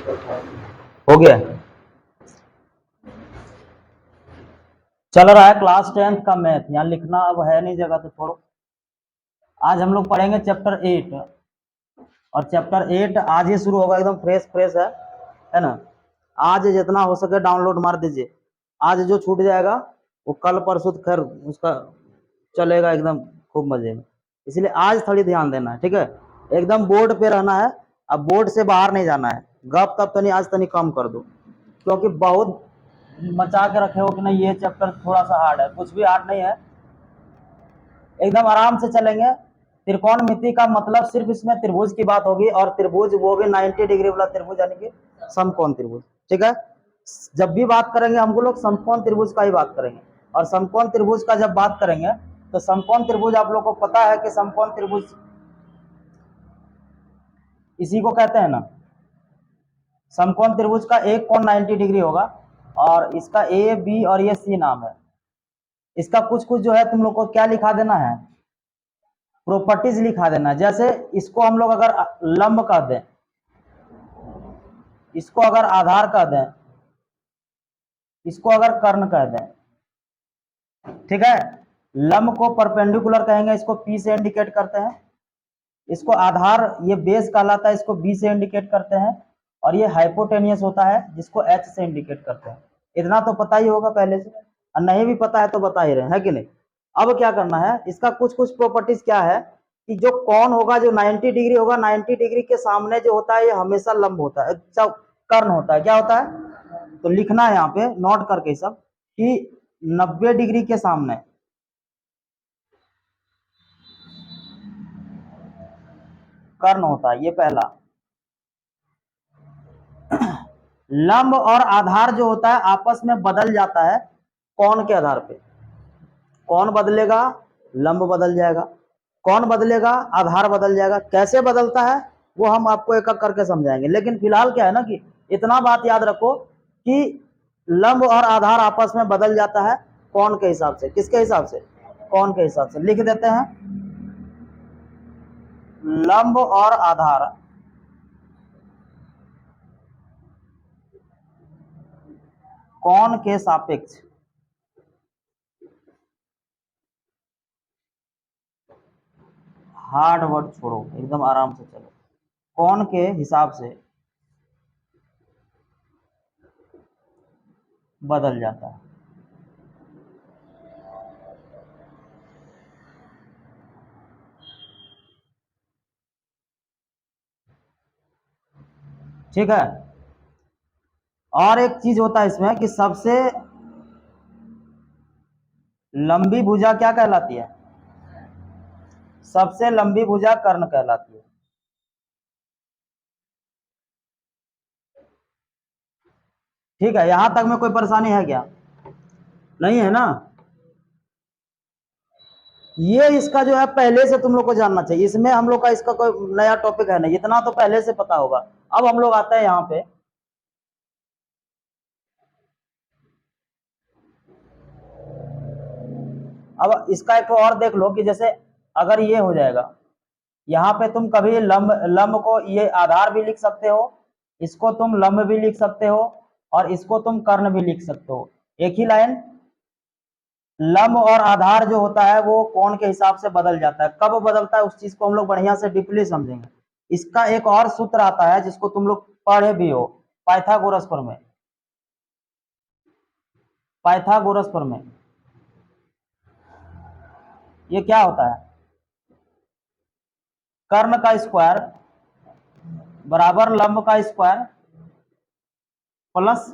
हो गया, चल रहा है क्लास 10th का मैथ। यहाँ लिखना अब है नहीं जगह तो छोड़ो। आज हम लोग पढ़ेंगे चैप्टर 8, और चैप्टर 8 आज ही शुरू होगा, एकदम फ्रेश फ्रेश है ना। आज जितना हो सके डाउनलोड मार दीजिए। आज जो छूट जाएगा वो कल परसों खैर उसका चलेगा एकदम खूब मजे में, इसलिए आज थोड़ी ध्यान देना है, ठीक है। एकदम बोर्ड पे रहना है, अब बोर्ड से बाहर नहीं जाना है। गप तब तनी आज तनी कम कर दो, क्योंकि बहुत मचा के रखे हो कि नहीं ये चैप्टर थोड़ा सा हार्ड है। कुछ भी हार्ड नहीं है, एकदम आराम से चलेंगे। त्रिकोणमिति का मतलब सिर्फ इसमें त्रिभुज की बात होगी, और त्रिभुज वो भी 90 डिग्री वाला त्रिभुज, यानी कि समकोण त्रिभुज, ठीक है। जब भी बात करेंगे हम लोग समकोण त्रिभुज का ही बात करेंगे, और समकोण त्रिभुज का जब बात करेंगे तो समकोण त्रिभुज आप लोग को पता है कि समकोण त्रिभुज इसी को कहते हैं ना। समकोण त्रिभुज का एक कोण 90 डिग्री होगा, और इसका ए बी और ये सी नाम है। इसका कुछ कुछ जो है तुम लोग को क्या लिखा देना है, प्रॉपर्टीज लिखा देना। जैसे इसको हम लोग अगर लंब कह दें, इसको अगर आधार कह दें, इसको अगर कर्ण कह दें, ठीक है। लंब को परपेंडिकुलर कहेंगे, इसको पी से इंडिकेट करते हैं। इसको आधार, ये बेस कहलाता है, इसको बी से इंडिकेट करते हैं। और ये हाइपोटेनियस होता है, जिसको एच से इंडिकेट करते हैं। इतना तो पता ही होगा पहले से, और नहीं भी पता है तो बता ही रहे हैं कि नहीं। अब क्या करना है, इसका कुछ कुछ प्रॉपर्टीज क्या है कि जो कोण होगा, जो 90 डिग्री होगा, 90 डिग्री के सामने जो होता है ये हमेशा लंब होता है, कर्ण होता है। क्या होता है, तो लिखना है यहाँ पे नोट करके सब कि 90 डिग्री के सामने कर्ण होता है, ये पहला। लंब और आधार जो होता है आपस में बदल जाता है कोण के आधार पे। कौन बदलेगा, लंब बदल जाएगा। कौन बदलेगा, आधार बदल जाएगा। कैसे बदलता है वो हम आपको एक एक करके समझाएंगे, लेकिन फिलहाल क्या है ना कि इतना बात याद रखो कि लंब और आधार आपस में बदल जाता है कौन के हिसाब से। किसके हिसाब से, कौन के हिसाब से। लिख देते हैं, लंब और आधार कौन के सापेक्ष हार्ड वर्ड छोड़ो, एकदम आराम से चलो। कौन के हिसाब से बदल जाता है। ठीक है। और एक चीज होता है इसमें कि सबसे लंबी भुजा क्या कहलाती है, सबसे लंबी भुजा कर्ण कहलाती है। ठीक है, यहां तक में कोई परेशानी है क्या, नहीं है ना। ये इसका जो है पहले से तुम लोग को जानना चाहिए, इसमें हम लोग का इसका कोई नया टॉपिक है नहीं, इतना तो पहले से पता होगा। अब हम लोग आते हैं यहाँ पे, अब इसका एक और देख लो कि जैसे अगर ये हो जाएगा, यहाँ पे तुम कभी लंब लंब को ये आधार भी लिख सकते हो, इसको तुम लंब भी लिख सकते हो, और इसको तुम कर्ण भी लिख सकते हो। एक ही लाइन। लंब और आधार जो होता है वो कोण के हिसाब से बदल जाता है। कब बदलता है उस चीज को हम लोग बढ़िया से डीपली समझेंगे। इसका एक और सूत्र आता है जिसको तुम लोग पढ़े भी हो, पाइथागोरस प्रमेय। पाइथागोरस प्रमेय ये क्या होता है, कर्ण का स्क्वायर बराबर लंब का स्क्वायर प्लस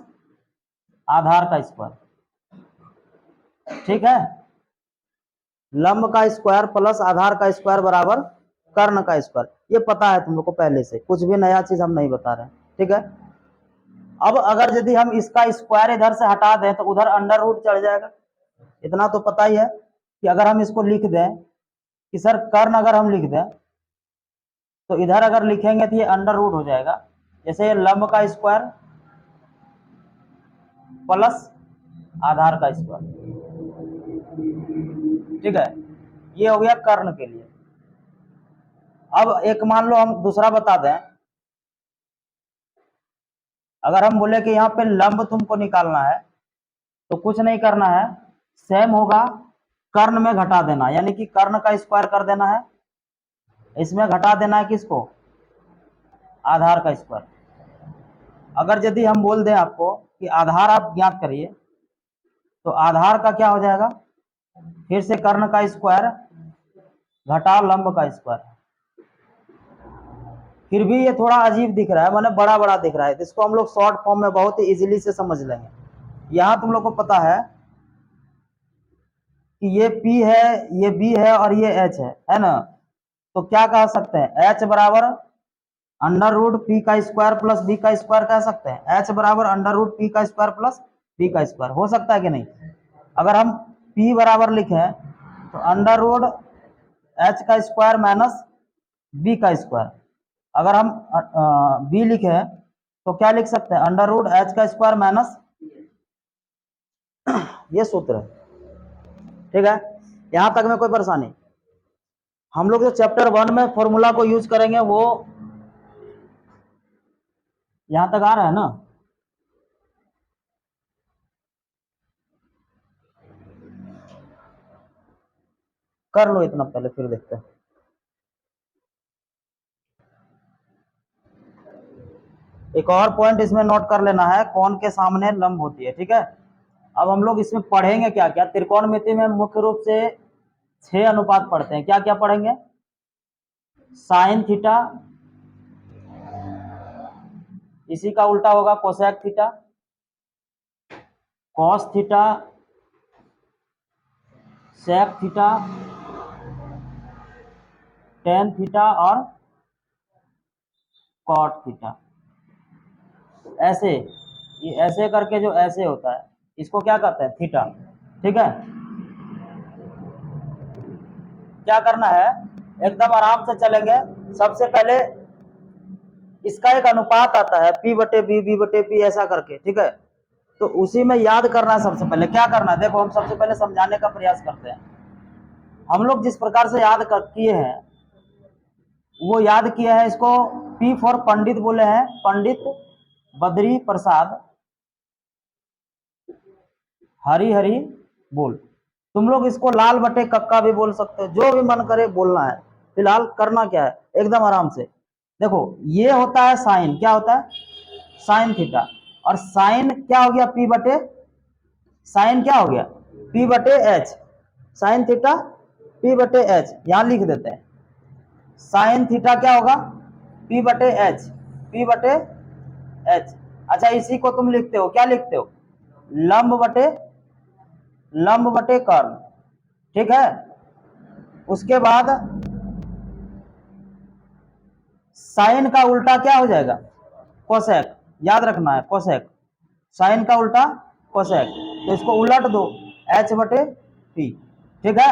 आधार का स्क्वायर। ठीक है, लंब का स्क्वायर प्लस आधार का स्क्वायर बराबर कर्ण का स्क्वायर। ये पता है तुम लोग को पहले से, कुछ भी नया चीज हम नहीं बता रहे। ठीक है। अब अगर यदि हम इसका स्क्वायर इधर से हटा दें तो उधर अंडर रूट चढ़ जाएगा। इतना तो पता ही है कि अगर हम इसको लिख दें कि सर कर्ण अगर हम लिख दें तो इधर अगर लिखेंगे तो ये अंडर रूट हो जाएगा। जैसे लंब का स्क्वायर प्लस आधार का स्क्वायर। ठीक है, ये हो गया कर्ण के लिए। अब एक मान लो हम दूसरा बता दें, अगर हम बोले कि यहाँ पे लंब तुमको निकालना है तो कुछ नहीं करना है, सेम होगा, कर्ण में घटा देना, यानी कि कर्ण का स्क्वायर कर देना है, इसमें घटा देना है किसको, आधार का स्क्वायर। अगर यदि हम बोल दें आपको कि आधार आप ज्ञात करिए, तो आधार का क्या हो जाएगा, फिर से कर्ण का स्क्वायर घटा लंब का स्क्वायर। फिर भी ये थोड़ा अजीब दिख रहा है, माने बड़ा बड़ा दिख रहा है, तो इसको हम लोग शॉर्ट फॉर्म में बहुत ही इजीली से समझ लेंगे। यहां तुम लोग को पता है कि ये P है, ये B है और ये H है ना, तो क्या कह सकते हैं, H बराबर अंडर रूट पी का स्क्वायर प्लस बी का स्क्वायर कह सकते हैं। H बराबर अंडर रूट पी का स्क्वायर प्लस बी का स्क्वायर हो सकता है कि नहीं। अगर हम P बराबर लिखें तो अंडर रूट H का स्क्वायर माइनस बी का स्क्वायर। अगर हम B लिखें तो क्या लिख सकते हैं, अंडर रूट H का स्क्वायर माइनस, ये सूत्र है, ठीक है। यहां तक में कोई परेशानी। हम लोग जो चैप्टर 1 में फॉर्मूला को यूज करेंगे वो यहां तक आ रहा है ना। कर लो इतना पहले, फिर देखते हैं। एक और पॉइंट इसमें नोट कर लेना है, कोण के सामने लंब होती है, ठीक है। अब हम लोग इसमें पढ़ेंगे क्या क्या, त्रिकोणमिति में मुख्य रूप से 6 अनुपात पढ़ते हैं। क्या क्या पढ़ेंगे, साइन थीटा, इसी का उल्टा होगा cosec theta, cos theta, sec theta, tan theta और कॉट थीटा। ऐसे, ये ऐसे करके जो ऐसे होता है इसको क्या कहते हैं, थीटा, ठीक है। क्या करना है, एकदम आराम से चलेंगे। सबसे पहले इसका एक अनुपात आता है P बटे बी, बी बटे पी, ऐसा करके, ठीक है। तो उसी में याद करना है। सबसे पहले क्या करना है, देखो हम सबसे पहले समझाने का प्रयास करते हैं। हम लोग जिस प्रकार से याद किए हैं वो याद किया है, इसको P फॉर पंडित बोले हैं, पंडित बद्री प्रसाद हरी हरी बोल। तुम लोग इसको लाल बटे कक्का भी बोल सकते हो, जो भी मन करे बोलना है। फिलहाल करना क्या है, एकदम आराम से देखो। ये होता है साइन, क्या होता है, साइन थीटा। और साइन क्या हो गया, P बटे, साइन क्या हो गया, P बटे एच, साइन थीटा P बटे एच, यहां लिख देते हैं। साइन थीटा क्या होगा, P बटे एच, P बटे एच। अच्छा, इसी को तुम लिखते हो, क्या लिखते हो, लंब बटे कर्ण, ठीक है। उसके बाद साइन का उल्टा क्या हो जाएगा, कोसेक, याद रखना है कोसेक, साइन का उल्टा कोसेक। तो इसको उलट दो, H बटे P, ठीक है।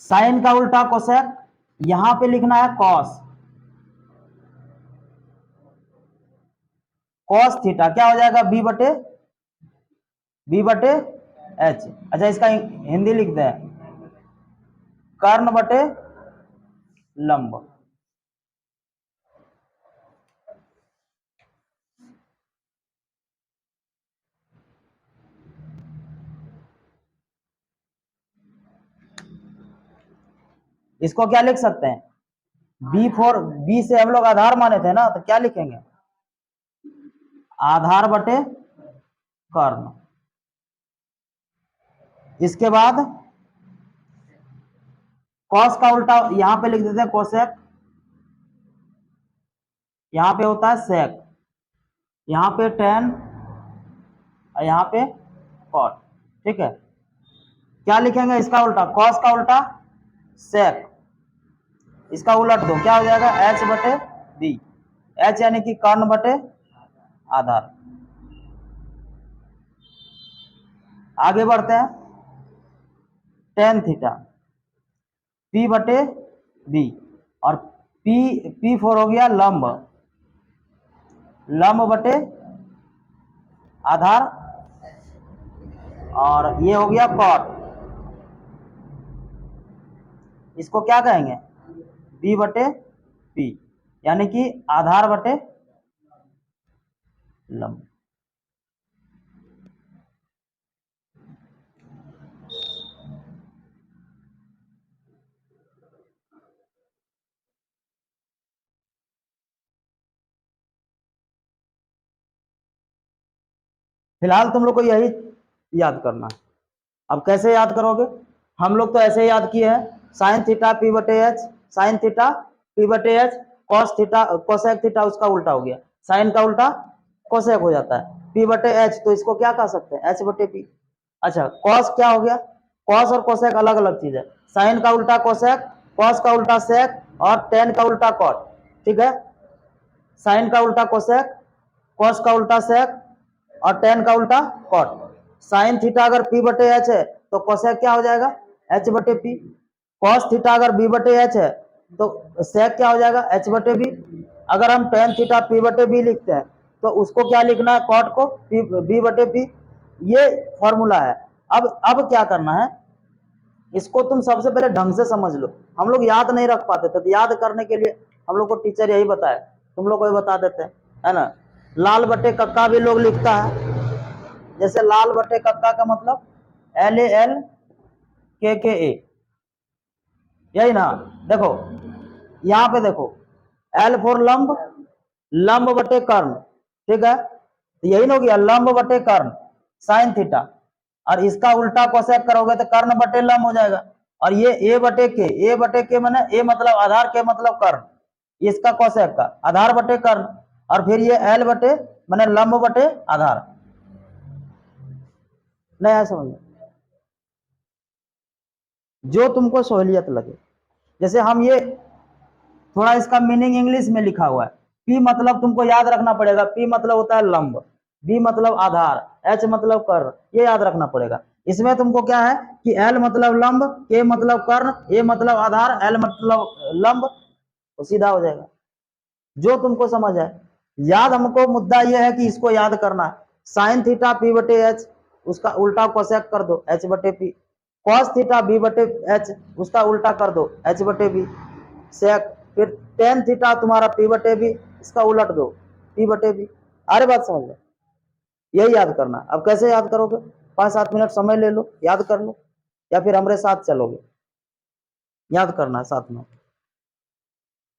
साइन का उल्टा कोसेक, यहां पे लिखना है कॉस, कॉस थीटा क्या हो जाएगा, बी बटे एच। अच्छा, इसका हिंदी लिखते हैं, कर्ण बटे लंब। इसको क्या लिख सकते हैं, बी से हम लोग आधार माने थे ना, तो क्या लिखेंगे, आधार बटे कर्ण। इसके बाद कॉस का उल्टा यहां पे लिख देते हैं कोसेक, यहां पे होता है सेक, यहां पे टेन और यहां पे कॉट, ठीक है। क्या लिखेंगे इसका उल्टा, कॉस का उल्टा सेक, इसका उलट दो, क्या हो जाएगा, H बटे बी, H यानी कि कर्ण बटे आधार। आगे बढ़ते हैं, टेन थीटा P बटे बी, और P फोर हो गया लंब, लंब बटे आधार, और ये हो गया कॉट। इसको क्या कहेंगे, B बटे पी, यानी कि आधार बटे लंब। फिलहाल तुम लोग को यही याद करना है। अब कैसे याद करोगे? हम लोग तो ऐसे याद किए हैं, साइन थीटा पी बटे एच, साइन थीटा पी बटे H, cos theta cosec theta उसका उल्टा हो गया, साइन का उल्टा कोसेक हो जाता है, पी बटे एच, तो इसको क्या कह सकते हैं? एच बटे पी। अच्छा, कॉस क्या हो गया? कॉस और कोसेक अलग अलग चीज है, साइन का उल्टा कोसेक, कॉस का उल्टा सेक और टेन का उल्टा कॉट। ठीक है, साइन का उल्टा कोसेक, कॉस का उल्टा सेक और टेन का उल्टा कॉट। साइन थीटा अगर पी बटे एच है तो कोसेक क्या हो जाएगा? एच बटे पी। कॉस थीटा अगर बी बटे एच है तो सेक क्या हो जाएगा? एच बटे बी। अगर हम टेन थीटा पी बटे बी लिखते हैं तो उसको क्या लिखना है? कॉट को बी बटे पी। ये फॉर्मूला है। अब क्या करना है, इसको तुम सबसे पहले ढंग से समझ लो। हम लोग याद नहीं रख पाते थे, तो याद करने के लिए हम लोग को टीचर यही बताए, तुम लोग को भी बता देते हैं, है ना। लाल बटे कक्का भी लोग लिखता है, जैसे लाल बटे कक्का का मतलब एल ए एल के ए, यही ना। देखो यहाँ पे देखो, एल फॉर लंब, लंब बटे कर्ण, ठीक है, तो यही ना हो गया, लंब बटे कर्ण साइन थीटा, और इसका उल्टा कोसेक करोगे तो कर्ण बटे लंब हो जाएगा। और ये ए बटे के माने ए मतलब आधार, के मतलब कर्ण, इसका कोसेक का आधार बटे कर्ण, और फिर ये एल बटे माने लंब बटे आधार। नहीं आया समझ में? जो तुमको सहूलियत लगे। जैसे हम ये थोड़ा इसका मीनिंग इंग्लिश में लिखा हुआ है, पी मतलब तुमको याद रखना पड़ेगा, पी मतलब होता है लंब, बी मतलब आधार, एच मतलब कर्ण, ये याद रखना पड़ेगा। इसमें तुमको क्या है कि एल मतलब लंब, के मतलब कर्ण, ए मतलब आधार, एल मतलब लंब, तो सीधा हो जाएगा, जो तुमको समझ है। याद हमको मुद्दा यह है कि इसको याद करना है। साइन थीटा पी बटे एच, उसका उल्टा कोसेक कर दो, एच बटे पी। कॉस थीटा बी बटे एच, उसका उल्टा कर दो, एच बटे बी सेक। फिर टेन थीटा तुम्हारा पी बटे बी, इसका उलट दो, पी बटे बी। अरे बात समझ लो, यही याद करना। अब कैसे याद करोगे? 5-7 मिनट समय ले लो, याद कर लो, या फिर हमारे साथ चलोगे, याद करना है साथ में,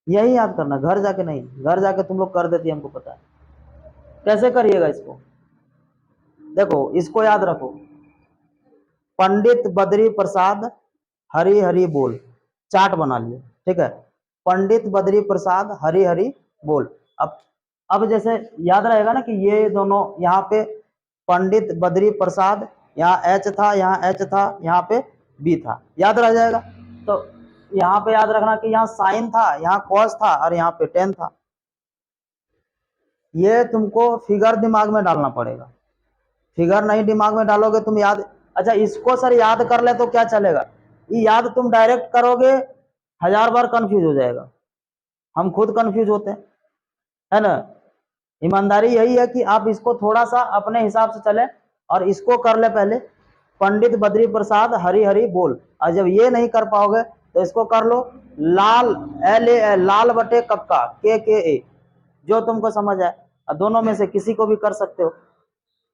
यही याद करना, घर जाके नहीं, घर जाके तुम लोग कर देती, हमको पता है। कैसे करिएगा इसको? देखो इसको याद रखो, पंडित बद्री प्रसाद हरी हरी बोल, चार्ट बना लिए, ठीक है, पंडित बद्री प्रसाद हरी हरी बोल। अब जैसे याद रहेगा ना कि ये दोनों यहाँ पे पंडित बद्री प्रसाद, यहाँ एच था, यहाँ एच था, यहाँ पे बी था, याद रह जाएगा। तो यहाँ पे याद रखना कि यहाँ साइन था, यहाँ कॉस था और यहाँ पे टेन था। ये तुमको फिगर दिमाग में डालना पड़ेगा, फिगर नहीं दिमाग में डालोगे तुम याद। अच्छा इसको सर याद कर ले तो क्या चलेगा? ये याद तुम डायरेक्ट करोगे 1000 बार कंफ्यूज हो जाएगा, हम खुद कंफ्यूज होते हैं, है ना। ईमानदारी यही है कि आप इसको थोड़ा सा अपने हिसाब से चले और इसको कर ले पहले, पंडित बद्री प्रसाद हरी हरी बोल। और जब ये नहीं कर पाओगे तो इसको कर लो, लाल एल ए लाल बटे कक्का के ए, जो तुमको समझ आए, और दोनों में से किसी को भी कर सकते हो।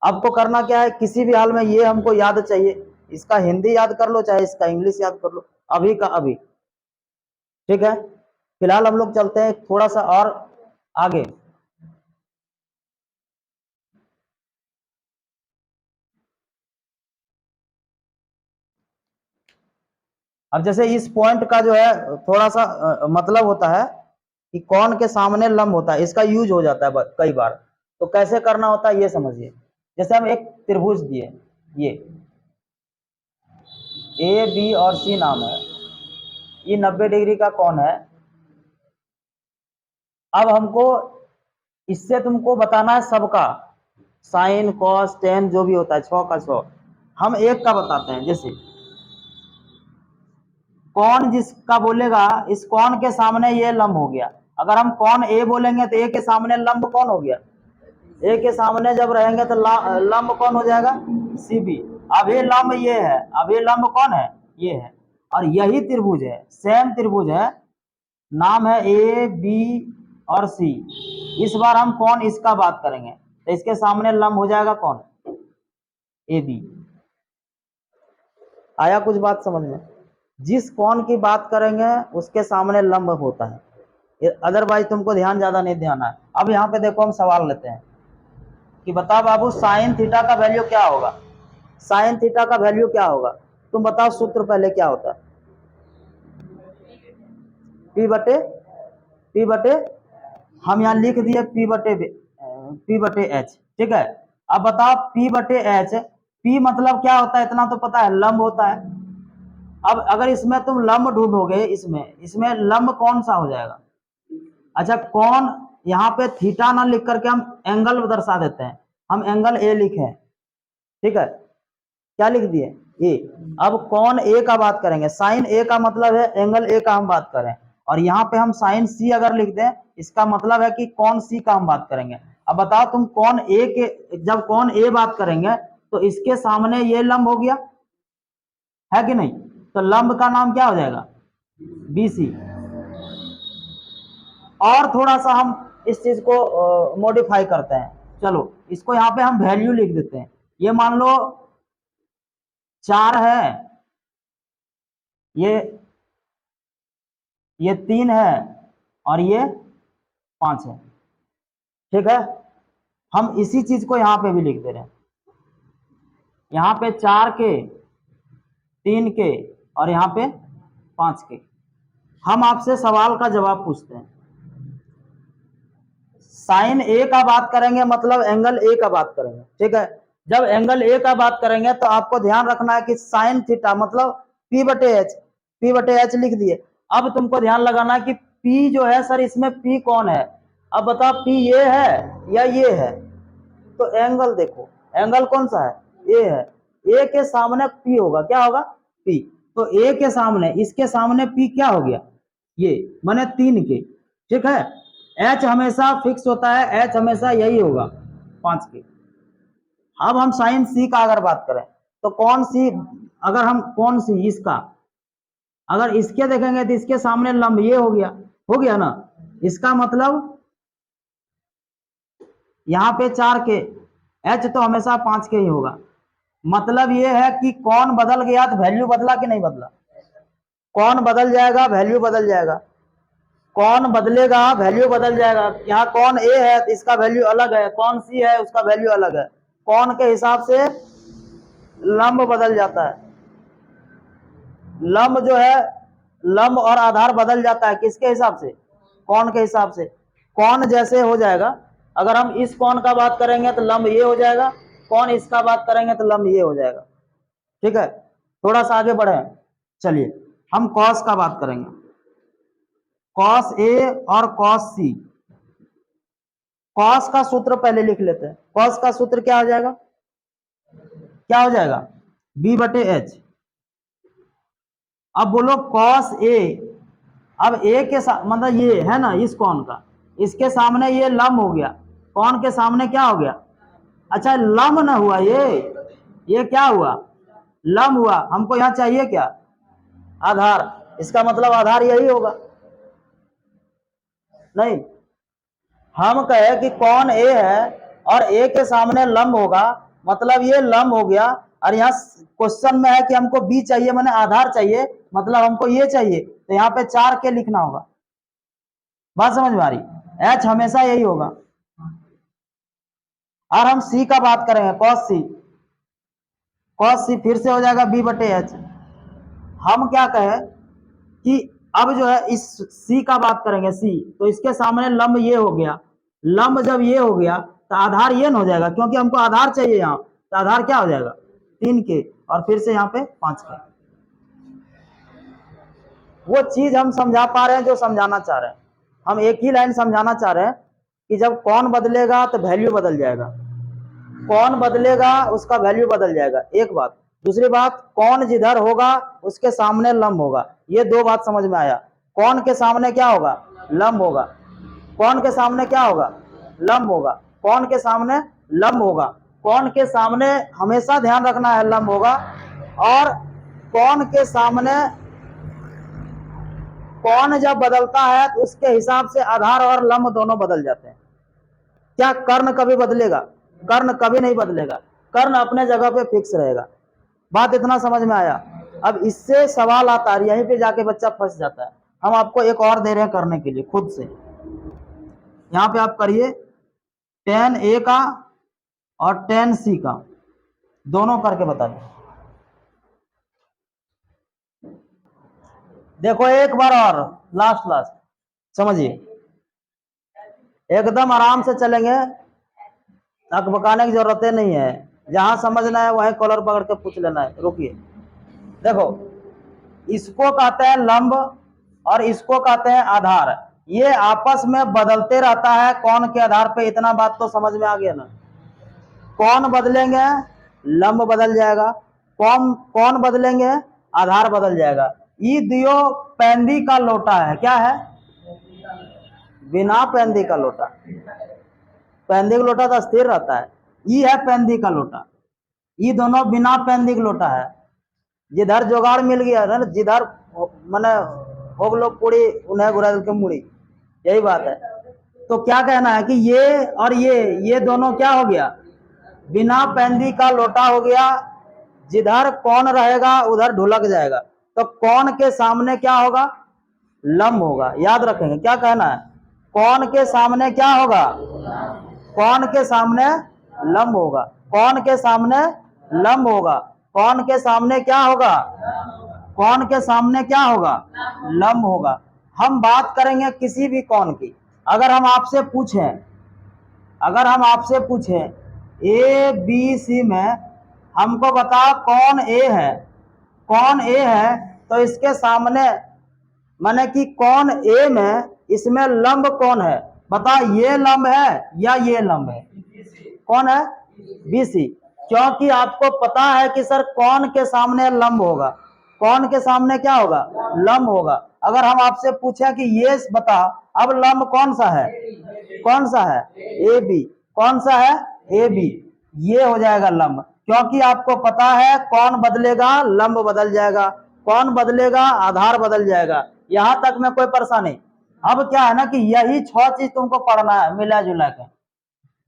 आपको करना क्या है, किसी भी हाल में ये हमको याद चाहिए, इसका हिंदी याद कर लो चाहे इसका इंग्लिश याद कर लो, अभी का अभी, ठीक है। फिलहाल हम लोग चलते हैं थोड़ा सा और आगे। अब जैसे इस पॉइंट का जो है थोड़ा सा मतलब होता है कि कौन के सामने लंब होता है, इसका यूज हो जाता है कई बार, तो कैसे करना होता है ये समझिए। जैसे हम एक त्रिभुज दिए, ये ए बी और सी नाम है, ये 90 डिग्री का कौन है। अब हमको इससे तुमको बताना है सबका, साइन कॉस टेन जो भी होता है 6 का 6। हम एक का बताते हैं, जैसे कौन जिसका बोलेगा इस कौन के सामने ये लंब हो गया। अगर हम कौन ए बोलेंगे तो ए के सामने लंब कौन हो गया? ए के सामने जब रहेंगे तो लंब कौन हो जाएगा? C B. अब ये लंब ये है, अब ये लंब कौन है? ये है, और यही त्रिभुज है, सेम त्रिभुज है नाम है ए बी और सी। इस बार हम कौन इसका बात करेंगे, तो इसके सामने लंब हो जाएगा कौन, ए बी। आया कुछ बात समझ में? जिस कौन की बात करेंगे उसके सामने लंब होता है, अदरवाइज तुमको ध्यान ज्यादा नहीं देना है। अब यहाँ पे देखो हम सवाल लेते हैं कि बता बाबू साइन थीटा का वैल्यू क्या होगा, साइन थीटा का वैल्यू क्या होगा, तुम बताओ सूत्र पहले क्या होता है, पी बटे हम यहाँ लिख दिए पी बटे एच, ठीक है। अब बताओ पी बटे एच, पी मतलब क्या होता है इतना तो पता है, लंब होता है। अब अगर इसमें तुम लंब ढूंढोगे, इसमें लंब कौन सा हो जाएगा, अच्छा कौन, यहाँ पे थीटा ना लिख करके हम एंगल दर्शा देते हैं, हम एंगल ए लिखे, ठीक है, क्या लिख दिए ए। अब कौन ए का बात करेंगे, साइन ए का मतलब है एंगल ए का हम बात करें, और यहाँ पे हम साइन सी अगर लिख दें इसका मतलब है कि कौन सी का हम बात करेंगे। अब बताओ तुम कौन ए के, जब कौन ए बात करेंगे तो इसके सामने ये लंब हो गया है कि नहीं, तो लंब का नाम क्या हो जाएगा, बी सी। और थोड़ा सा हम इस चीज को मॉडिफाई करते हैं, चलो इसको यहाँ पे हम वैल्यू लिख देते हैं। ये मान लो 4 है, ये 3 है और ये 5 है, ठीक है। हम इसी चीज को यहाँ पे भी लिख दे रहे हैं, यहाँ पे 4 के, 3 के और यहाँ पे 5 के। हम आपसे सवाल का जवाब पूछते हैं, साइन ए का बात करेंगे मतलब एंगल ए का बात करेंगे, ठीक है। जब एंगल ए का बात करेंगे तो आपको ध्यान रखना है कि साइन थीटा मतलब पी बटे एच लिख दिए। अब तुमको ध्यान लगाना है कि पी जो है सर, इसमें पी कौन है, अब बताओ पी ये है या ये है, तो एंगल देखो, एंगल कौन सा है, ए है, ए के सामने पी होगा, क्या होगा, पी। तो ए के सामने, इसके सामने पी क्या हो गया, ये माने 3 के, ठीक है। एच हमेशा फिक्स होता है, एच हमेशा यही होगा 5 के। अब हम साइन सी का अगर बात करें तो कौन सी, अगर हम कौन सी इसका अगर इसके देखेंगे तो इसके सामने लंब ये हो गया ना, इसका मतलब यहाँ पे 4 के, एच तो हमेशा 5 के ही होगा। मतलब ये है कि कौन बदल गया तो वैल्यू बदला कि नहीं बदला, कौन बदल जाएगा वैल्यू बदल जाएगा, कौन बदलेगा वैल्यू बदल जाएगा। यहाँ कौन ए है तो इसका वैल्यू अलग है, कौन सी है उसका वैल्यू अलग है, कौन के हिसाब से लंब बदल जाता है। लंब जो है, लंब और आधार बदल जाता है किसके हिसाब से, कौन के हिसाब से। कौन जैसे हो जाएगा, अगर हम इस कौन का बात करेंगे तो लंब ये हो जाएगा, कौन इसका बात करेंगे तो लंब ये हो जाएगा, ठीक है। थोड़ा सा आगे बढ़े, चलिए हम कॉस का बात करेंगे, कॉस ए और कॉस सी। कॉस का सूत्र पहले लिख लेते हैं, कॉस का सूत्र क्या हो जाएगा, क्या हो जाएगा, बी बटे एच। अब बोलो कॉस ए, अब ए के साथ मतलब ये है ना, इस कौन का, इसके सामने ये लंब हो गया, कौन के सामने क्या हो गया, अच्छा लंब ना हुआ, ये क्या हुआ, लंब हुआ। हमको यहाँ चाहिए क्या, आधार, इसका मतलब आधार यही होगा, नहीं हम कहे कि कौन ए है और ए के सामने लंब होगा, मतलब ये लंब हो गया। और यहाँ क्वेश्चन में है कि हमको बी चाहिए, मैंने आधार चाहिए, मतलब हमको ये चाहिए, तो यहाँ पे 4 के लिखना होगा। बात समझ में आ रही, एच हमेशा यही होगा। और हम सी का बात करेंगे, कॉस सी फिर से हो जाएगा बी बटे एच। हम क्या कहे कि अब जो है इस सी का बात करेंगे, सी तो इसके सामने लंब ये हो गया, लंब जब ये हो गया तो आधार ये न हो जाएगा, क्योंकि हमको आधार चाहिए यहाँ, तो आधार क्या हो जाएगा 3 के, और फिर से यहाँ पे 5 के। वो चीज हम समझा पा रहे हैं जो समझाना चाह रहे हैं, हम एक ही लाइन समझाना चाह रहे हैं कि जब कौन बदलेगा तो वैल्यू बदल जाएगा, कौन बदलेगा उसका वैल्यू बदल जाएगा, एक बात। दूसरी बात, कौन जिधर होगा उसके सामने लंब होगा, ये 2 बात समझ में आया। कौन के सामने क्या होगा, लंब होगा, कौन के सामने क्या होगा, लंब होगा, कौन के सामने लंब होगा, कौन के सामने हमेशा ध्यान रखना है लंब होगा, और कौन के सामने कौन जब बदलता है तो उसके हिसाब से आधार और लंब दोनों बदल जाते हैं। क्या कर्ण कभी बदलेगा? कर्ण कभी नहीं बदलेगा, कर्ण अपने जगह पे फिक्स रहेगा। बात इतना समझ में आया? अब इससे सवाल आता है, यहीं पे जाके बच्चा फंस जाता है। हम आपको एक और दे रहे हैं करने के लिए खुद से। यहाँ पे आप करिए tan A का और tan C का दोनों करके बता दें। देखो एक बार और लास्ट समझिए, एकदम आराम से चलेंगे, अकबकाने की जरूरत नहीं है। जहां समझना है वहीं कॉलर पकड़ के पूछ लेना है। रुकिए, देखो इसको कहते हैं लंब और इसको कहते हैं आधार। ये आपस में बदलते रहता है कौन के आधार पे, इतना बात तो समझ में आ गया ना। कौन बदलेंगे लंब बदल जाएगा, कौन बदलेंगे आधार बदल जाएगा। ये दियो पेंदी का लोटा है, क्या है? बिना पेंदी का लोटा। पेंदी का लोटा तो स्थिर रहता है, ये है पेंदी का लोटा। ये दोनों बिना पेंदी का लोटा है। जिधर जुगाड़ मिल गया ना, जिधर मैंने हो लोग पूरी उन्हें गुड़ाल के मुड़ी, यही बात है। तो क्या कहना है कि ये और ये दोनों क्या हो गया? बिना पेंदी का लोटा हो गया। जिधर कौन रहेगा उधर ढुलक जाएगा, तो कौन के सामने क्या होगा? लंब होगा। याद रखेंगे, क्या कहना है? कौन के सामने क्या होगा? कौन के सामने लंब होगा। कौन के सामने लंब होगा। कौन के सामने क्या होगा? कौन के सामने क्या होगा? लंब होगा। हम बात करेंगे किसी भी कौन की। अगर हम आपसे पूछें ए बी सी में हमको बताओ कौन ए है, कौन ए है, तो इसके सामने माने कि कौन ए में इसमें लंब कौन है? बता, ये लंब है या ये लंब है? कौन है? बीसी। क्योंकि आपको पता है कि सर कौन के सामने लंब होगा, कौन के सामने क्या होगा? लंब होगा। अगर हम आपसे पूछे कि ये बता अब लंब कौन सा है? कौन सा है? A B. कौन सा है? A B. ये हो जाएगा लंब, क्योंकि आपको पता है कौन बदलेगा लंब बदल जाएगा, कौन बदलेगा आधार बदल जाएगा। यहां तक में कोई परेशानी? अब क्या है ना कि यही 6 चीज तुमको पढ़ना है मिला जुला के।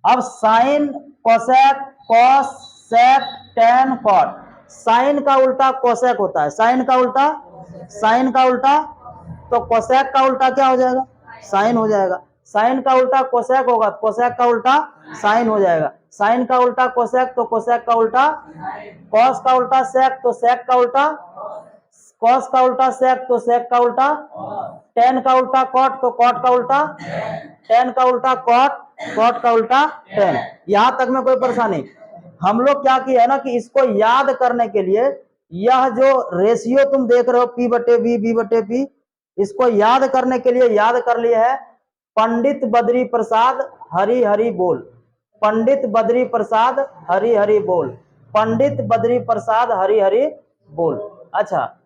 अब साइन, कोसेक, कॉस, सेक, टेन, कॉट। साइन का उल्टा कोसेक होता है, साइन का उल्टा, साइन का उल्टा, तो कोसेक का उल्टा क्या हो जाएगा? साइन हो जाएगा। साइन का उल्टा कोसेक होगा, कोसेक का उल्टा साइन हो जाएगा। साइन का उल्टा कोसेक, तो कोसेक का उल्टा, कॉस का उल्टा सेक, तो सेक का उल्टा, कॉस का उल्टा सेक, तो सेक का उल्टा, टेन का उल्टा कॉट, तो कॉट का उल्टा, टेन का उल्टा कॉट, कॉट का उल्टा टेन। यहां तक में कोई परेशानी? हम लोग क्या किया है ना कि इसको याद करने के लिए यह जो रेशियो तुम देख रहे हो P बटे बी, बी बटे पी, इसको याद करने के लिए याद कर लिया है पंडित बद्री प्रसाद हरि हरि बोल। पंडित बद्री प्रसाद हरि हरि बोल। पंडित बद्री प्रसाद हरि हरि बोल। अच्छा,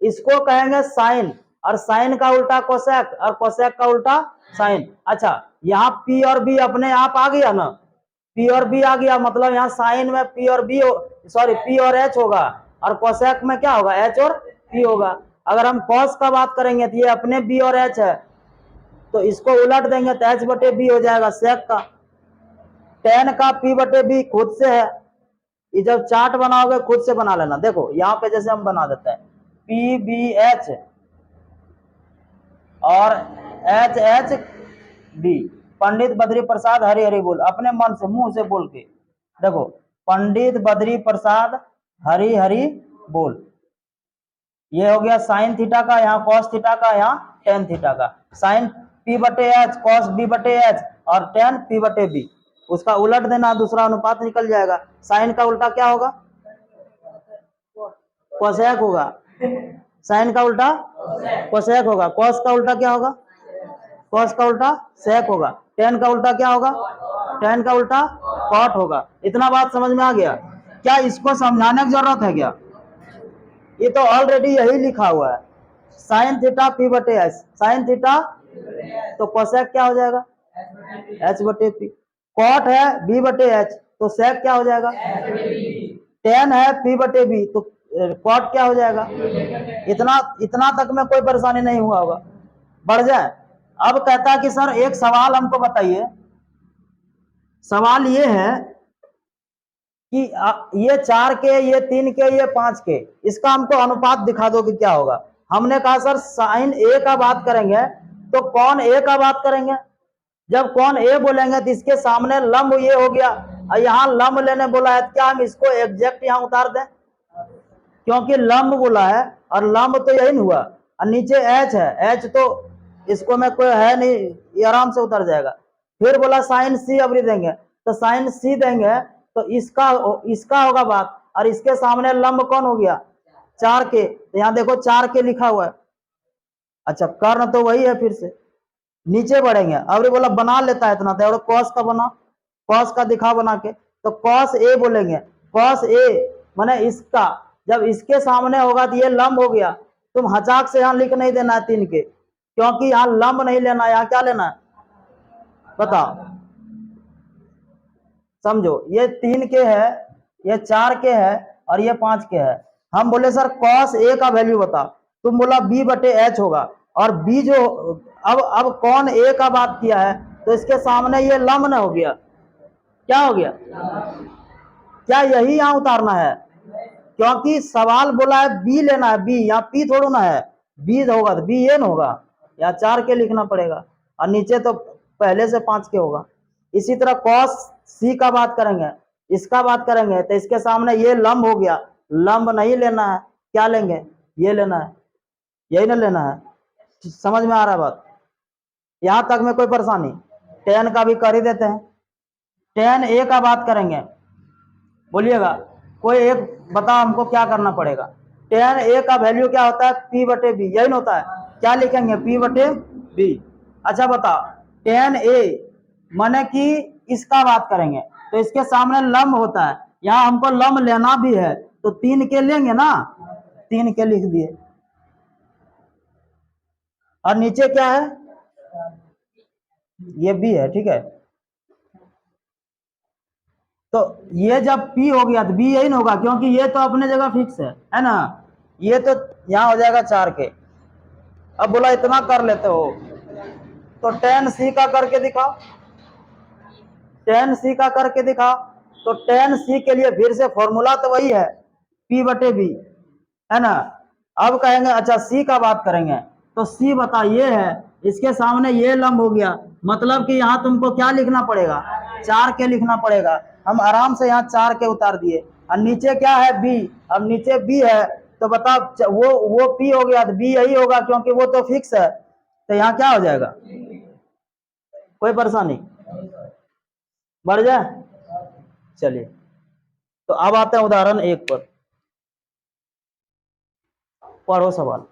इसको कहेंगे साइन, और साइन का उल्टा कोसेक, और कोसेक का उल्टा साइन। अच्छा, यहाँ P और B अपने आप आ गया ना, P और B आ गया, मतलब यहाँ साइन में P और B P और H होगा, और कोसेक में क्या होगा? H और P होगा। अगर हम कॉस का बात करेंगे तो ये अपने B और H है, तो इसको उलट देंगे तो H बटे B हो जाएगा सेक का। टेन का P बटे B खुद से है, ये जब चार्ट बनाओगे खुद से बना लेना। देखो यहाँ पे जैसे हम बना देते हैं PBH और HHB। पंडित बद्री प्रसाद हरि हरि बोल, अपने मन से मुंह से बोल के देखो, पंडित बद्री प्रसाद हरि हरि बोल। ये हो गया साइन थीटा का, यहाँ कॉस थीटा का, यहाँ टेन थीटा का। साइन P बटे एच, कॉस B बटे एच, और टेन P बटे B। उसका उलट देना, दूसरा अनुपात निकल जाएगा। साइन का उल्टा क्या होगा? कोसेक होगा। साइन का उल्टा कोसेक होगा। कॉस का उल्टा क्या होगा? कॉस का उल्टा सेक होगा। टेन का उल्टा क्या होगा? टेन का उल्टा कॉट होगा। इतना बात समझ में आ गया? क्या इसको समझाने की जरूरत है क्या? ये तो ऑलरेडी यही लिखा हुआ है, साइन थीटा P बटे एच। साइन थीटा तो कोसेक क्या हो जाएगा? H बटे P। कॉट है B बटे एच, तो सेक क्या हो जाएगा? टेन है P बटे B, तो क्वाड क्या हो जाएगा, इतना इतना तक में कोई परेशानी नहीं हुआ होगा। बढ़ जाए। अब कहता है कि सर एक सवाल हमको बताइए, सवाल ये है कि ये 4 के, ये 3 के, ये 5 के, इसका हमको अनुपात दिखा दो कि क्या होगा। हमने कहा सर साइन ए का बात करेंगे तो कौन ए का बात करेंगे, जब कौन ए बोलेंगे तो इसके सामने लंब ये हो गया, और यहाँ लंब लेने बोला है, क्या हम इसको एग्जैक्ट यहाँ उतार दें, क्योंकि लंब बोला है और लंब तो यही हुआ, और नीचे एच है, एच तो इसको में कोई है नहीं, ये आराम से उतर जाएगा। फिर बोला साइन सी अवरी देंगे, तो साइन सी देंगे तो इसका होगा बात, और इसके सामने लंब कौन हो गया, 4 के, तो यहाँ देखो 4 के लिखा हुआ है। अच्छा कर्ण तो वही है, फिर से नीचे बढ़ेंगे, अवरी बोला बना लेता है इतना, तो कॉस का बना, कॉस का दिखा बना के, तो कॉस ए बोलेंगे, कॉस ए माने इसका, जब इसके सामने होगा तो ये लंब हो गया। तुम हचाक से यहाँ लिख नहीं देना है 3 के, क्योंकि यहाँ लंब नहीं लेना, यहाँ क्या लेना है बताओ, समझो, ये 3 के है, ये 4 के है, और ये 5 के है। हम बोले सर कॉस ए का वैल्यू बता, तुम बोला बी बटे एच होगा, और बी जो अब कौन ए का बात किया है, तो इसके सामने ये लंब न हो गया, क्या हो गया, क्या यही यहाँ उतारना है, क्योंकि सवाल बोला है बी लेना है, बी, यहाँ पी थोड़ा ना है, बी होगा तो बी ए न होगा, या 4 के लिखना पड़ेगा, और नीचे तो पहले से 5 के होगा। इसी तरह कॉस सी का बात करेंगे, इसका बात करेंगे, तो इसके सामने ये लंब हो गया, लंब नहीं लेना है, क्या लेंगे, ये लेना है, यही ना लेना है। समझ में आ रहा है बात, यहां तक में कोई परेशानी, टेन का भी कर ही देते हैं। टेन ए का बात करेंगे, बोलिएगा कोई एक बताओ हमको क्या करना पड़ेगा। टेन ए का वैल्यू क्या होता है, पी बटे बी, यही ना होता है, क्या लिखेंगे, पी बटे बी। अच्छा बताओ टेन ए माने कि इसका बात करेंगे, तो इसके सामने लंब होता है, यहाँ हमको लंब लेना भी है, तो 3 के लेंगे ना, 3 के लिख दिए, और नीचे क्या है, ये बी है, ठीक है। तो ये जब P हो गया तो B यही ना होगा, क्योंकि ये तो अपने जगह फिक्स है ना, ये तो यहां हो जाएगा 4 के। अब बोला इतना कर लेते हो, तो tan C का करके दिखाओ, tan C का करके दिखाओ, तो tan C के लिए फिर से फॉर्मूला तो वही है, P बटे B, है ना। अब कहेंगे अच्छा C का बात करेंगे, तो C बता ये है, इसके सामने ये लंब हो गया, मतलब कि यहाँ तुमको क्या लिखना पड़ेगा, 4 के लिखना पड़ेगा। हम आराम से यहाँ 4 के उतार दिए, और नीचे क्या है B, अब नीचे B है, तो बता वो P हो गया तो B यही होगा, क्योंकि वो तो फिक्स है, तो यहाँ क्या हो जाएगा, कोई परेशानी, बढ़ जाए। चलिए तो अब आते हैं उदाहरण 1 पर, पढ़ो सवाल।